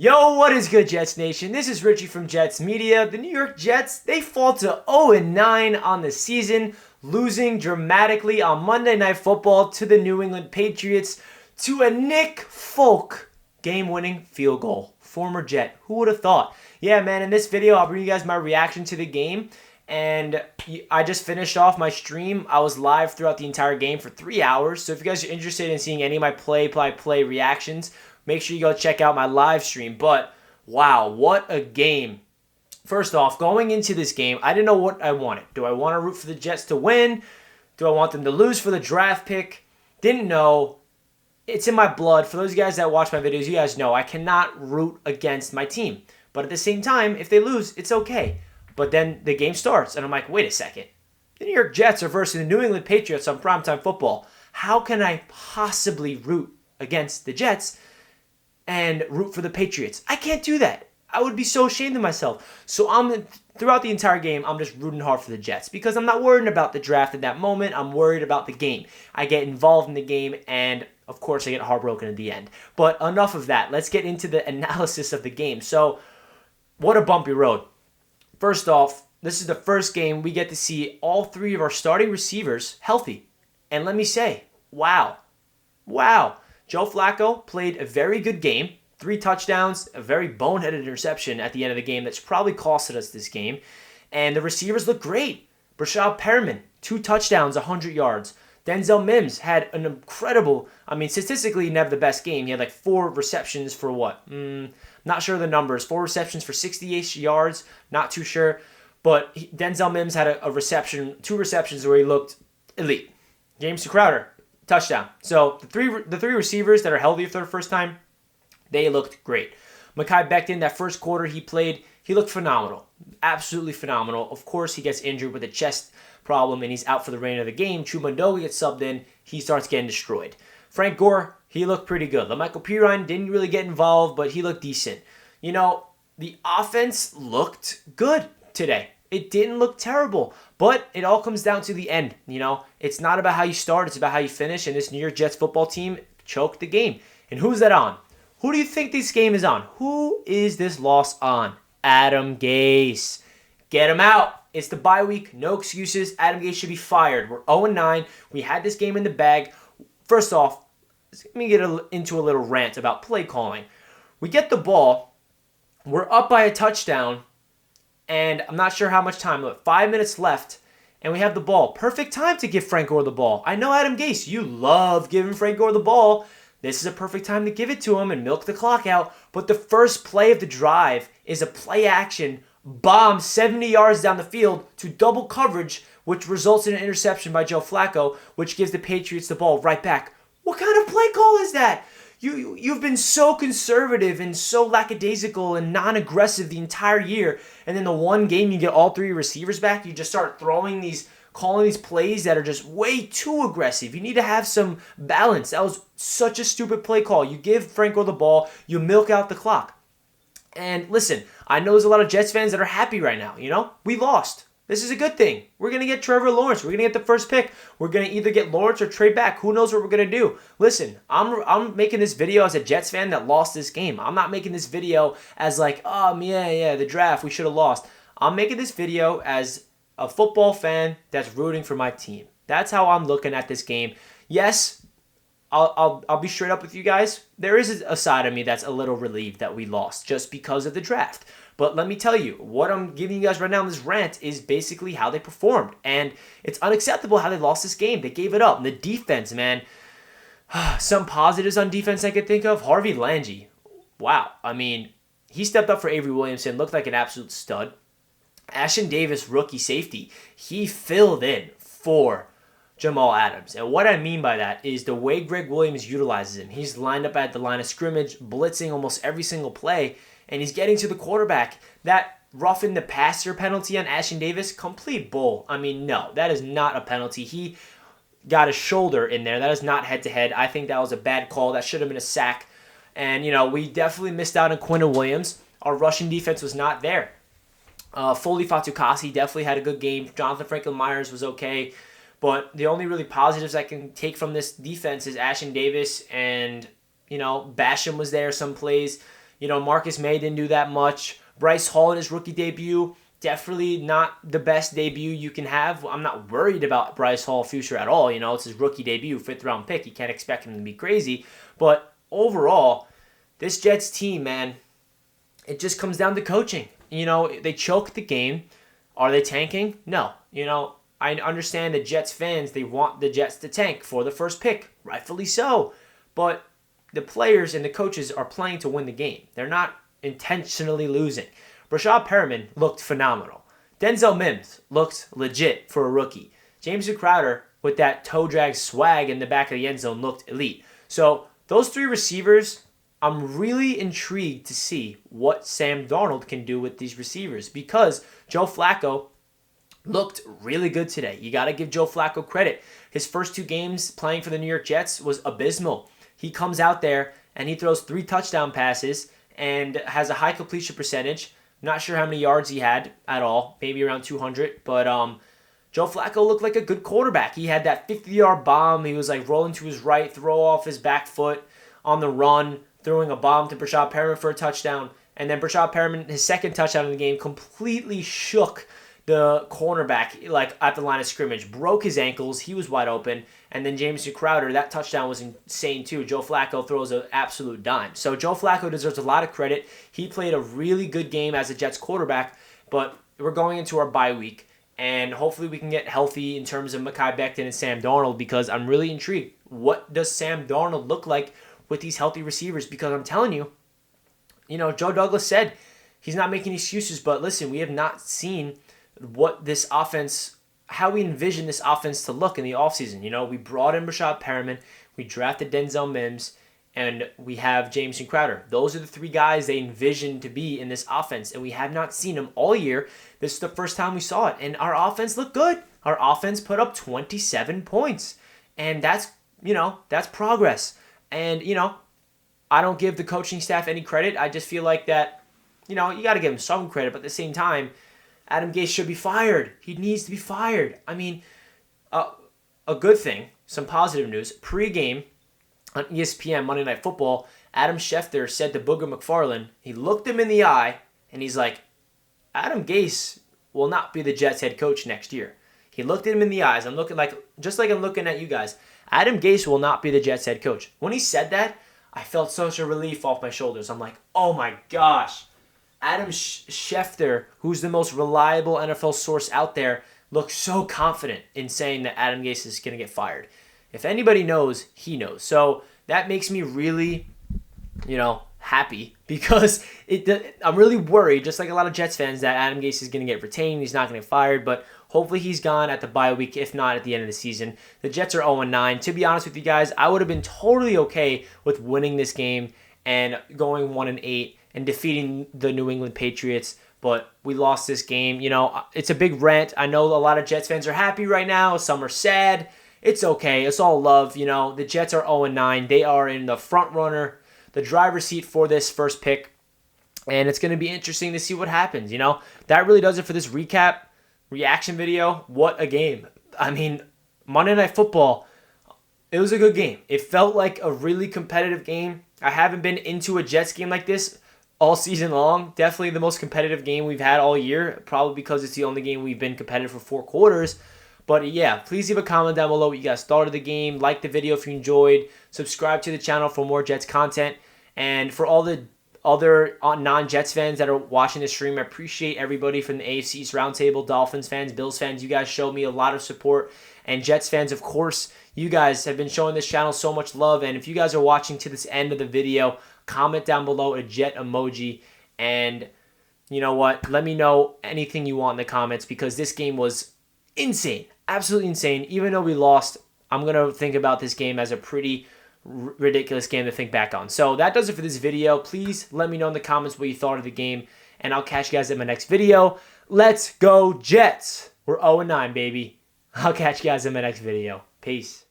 Yo, what is good, Jets Nation? This is Richie from Jets Media. The New York Jets, they fall to 0-9 on the season, losing dramatically on Monday Night Football to the New England Patriots to a Nick Folk game-winning field goal. Former Jet. Who would have thought? Yeah, man, in this video, I'll bring you guys my reaction to the game. And I just finished off my stream. I was live throughout the entire game for 3 hours. So if you guys are interested in seeing any of my play-by-play reactions, make sure you go check out my live stream. But, wow, what a game. First off, going into this game, I didn't know what I wanted. Do I want to root for the Jets to win? Do I want them to lose for the draft pick? Didn't know. It's in my blood. For those guys that watch my videos, you guys know I cannot root against my team. But at the same time, if they lose, it's okay. But then the game starts, and I'm like, wait a second. The New York Jets are versus the New England Patriots on primetime football. How can I possibly root against the Jets and root for the Patriots? I can't do that. I would be so ashamed of myself. So throughout the entire game, I'm just rooting hard for the Jets because I'm not worried about the draft at that moment. I'm worried about the game. I get involved in the game, and of course, I get heartbroken at the end. But enough of that. Let's get into the analysis of the game. So, what a bumpy road. First off, this is the first game we get to see all three of our starting receivers healthy. And let me say, wow. Joe Flacco played a very good game. 3 touchdowns, a very boneheaded interception at the end of the game that's probably costed us this game. And the receivers look great. Brashad Perriman, 2 touchdowns, 100 yards. Denzel Mims had an incredible, statistically, he didn't have the best game. He had like 4 receptions for what? Not sure the numbers. 4 receptions for 68 yards. Not too sure. But Denzel Mims had a reception, 2 receptions where he looked elite. James Crowder, touchdown. So the three receivers that are healthy for the first time, they looked great. Mekhi Becton, that first quarter he played, he looked phenomenal. Absolutely phenomenal. Of course, he gets injured with a chest problem and he's out for the remainder of the game. Chumandoga gets subbed in. He starts getting destroyed. Frank Gore, he looked pretty good. LaMichael Pirine didn't really get involved, but he looked decent. You know, the offense looked good today. It didn't look terrible, but it all comes down to the end. You know, it's not about how you start, it's about how you finish, and this New York Jets football team choked the game. And who's that on? Who do you think this game is on? Who is this loss on? Adam Gase. Get him out. It's the bye week. No excuses. Adam Gase should be fired. We're 0-9. We had this game in the bag. First off, let me get into a little rant about play calling. We get the ball. We're up by a touchdown. And I'm not sure how much time, but 5 minutes left. And we have the ball. Perfect time to give Frank Gore the ball. I know, Adam Gase, you love giving Frank Gore the ball. This is a perfect time to give it to him and milk the clock out. But the first play of the drive is a play action bomb 70 yards down the field to double coverage, which results in an interception by Joe Flacco, which gives the Patriots the ball right back. What kind of play call is that? You've been so conservative and so lackadaisical and non-aggressive the entire year, and then the one game you get all 3 receivers back, you just start calling these plays that are just way too aggressive. You need to have some balance. That was such a stupid play call. You give Franco the ball, you milk out the clock. And listen, I know there's a lot of Jets fans that are happy right now. You know, we lost. This is a good thing. We're going to get Trevor Lawrence. We're going to get the first pick. We're going to either get Lawrence or trade back. Who knows what we're going to do? Listen, I'm making this video as a Jets fan that lost this game. I'm not making this video as like, oh, yeah, the draft, we should have lost. I'm making this video as a football fan that's rooting for my team. That's how I'm looking at this game. Yes, I'll be straight up with you guys. There is a side of me that's a little relieved that we lost just because of the draft. But let me tell you, what I'm giving you guys right now in this rant is basically how they performed. And it's unacceptable how they lost this game. They gave it up. And the defense, man, some positives on defense I could think of. Harvey Langi, wow. He stepped up for Avery Williamson, looked like an absolute stud. Ashtyn Davis, rookie safety, he filled in for Jamal Adams. And what I mean by that is the way Greg Williams utilizes him. He's lined up at the line of scrimmage, blitzing almost every single play, and he's getting to the quarterback. That roughing the passer penalty on Ashtyn Davis, complete bull. No, that is not a penalty. He got his shoulder in there. That is not head-to-head. I think that was a bad call. That should have been a sack. And, we definitely missed out on Quinnen Williams. Our rushing defense was not there. Foley Fatukasi definitely had a good game. Jonathan Franklin Myers was okay. But the only really positives I can take from this defense is Ashtyn Davis and, Basham was there some plays. Marcus May didn't do that much. Bryce Hall in his rookie debut, definitely not the best debut you can have. I'm not worried about Bryce Hall's future at all. It's his rookie debut, 5th-round pick. You can't expect him to be crazy. But overall, this Jets team, man, it just comes down to coaching. They choked the game. Are they tanking? No. I understand the Jets fans, they want the Jets to tank for the first pick. Rightfully so. But the players and the coaches are playing to win the game. They're not intentionally losing. Brashad Perriman looked phenomenal. Denzel Mims looked legit for a rookie. Jameson Crowder, with that toe drag swag in the back of the end zone, looked elite. So those 3 receivers, I'm really intrigued to see what Sam Darnold can do with these receivers, because Joe Flacco looked really good today. You got to give Joe Flacco credit. His first 2 games playing for the New York Jets was abysmal. He comes out there and he throws 3 touchdown passes and has a high completion percentage. Not sure how many yards he had at all, maybe around 200, but Joe Flacco looked like a good quarterback. He had that 50-yard bomb. He was like rolling to his right, throw off his back foot on the run, throwing a bomb to Brashad Perriman for a touchdown. And then Brashad Perriman, his second touchdown in the game, completely shook the cornerback like at the line of scrimmage, broke his ankles. He was wide open. And then Jameson Crowder, that touchdown was insane too. Joe Flacco throws an absolute dime. So Joe Flacco deserves a lot of credit. He played a really good game as a Jets quarterback, but we're going into our bye week, and hopefully we can get healthy in terms of Mekhi Becton and Sam Darnold, because I'm really intrigued. What does Sam Darnold look like with these healthy receivers? Because I'm telling you, Joe Douglas said he's not making excuses, but listen, we have not seen what this offense, how we envision this offense to look in the offseason. We brought in Brashad Perriman, we drafted Denzel Mims, and we have Jameson Crowder. Those are the 3 guys they envisioned to be in this offense, and we have not seen them all year. This is the first time we saw it, and our offense looked good. Our offense put up 27 points, and that's progress. And, I don't give the coaching staff any credit. I just feel like that, you got to give them some credit, but at the same time, Adam Gase should be fired. He needs to be fired. I mean, a good thing, some positive news, pre-game on ESPN Monday Night Football, Adam Schefter said to Booger McFarland, he looked him in the eye, and he's like, Adam Gase will not be the Jets head coach next year. He looked at him in the eyes. I'm looking just like I'm looking at you guys. Adam Gase will not be the Jets head coach. When he said that, I felt such a relief off my shoulders. I'm like, oh my gosh. Adam Schefter, who's the most reliable NFL source out there, looks so confident in saying that Adam Gase is going to get fired. If anybody knows, he knows. So that makes me really, happy, because I'm really worried, just like a lot of Jets fans, that Adam Gase is going to get retained. He's not going to get fired, but hopefully he's gone at the bye week, if not at the end of the season. The Jets are 0-9. To be honest with you guys, I would have been totally okay with winning this game and going 1-8 and defeating the New England Patriots, but we lost this game. It's a big rant. I know a lot of Jets fans are happy right now. Some are sad. It's okay. It's all love. The Jets are 0-9. They are in the front runner, the driver's seat for this first pick, and it's going to be interesting to see what happens. That really does it for this reaction video. What a game. I mean, Monday Night Football, it was a good game. It felt like a really competitive game. I haven't been into a Jets game like this all season long. Definitely the most competitive game we've had all year, probably because it's the only game we've been competitive for 4 quarters. But yeah, please leave a comment down below what you guys thought of the game. Like the video if you enjoyed. Subscribe to the channel for more Jets content. And for all the other non-Jets fans that are watching the stream, I appreciate everybody from the AFC East Roundtable, Dolphins fans, Bills fans. You guys showed me a lot of support. And Jets fans, of course, you guys have been showing this channel so much love. And if you guys are watching to this end of the video, comment down below a Jet emoji. And you know what? Let me know anything you want in the comments, because this game was insane. Absolutely insane. Even though we lost, I'm going to think about this game as a pretty ridiculous game to think back on. So that does it for this video. Please let me know in the comments what you thought of the game, and I'll catch you guys in my next video. Let's go Jets. We're 0-9, baby. I'll catch you guys in my next video. Peace.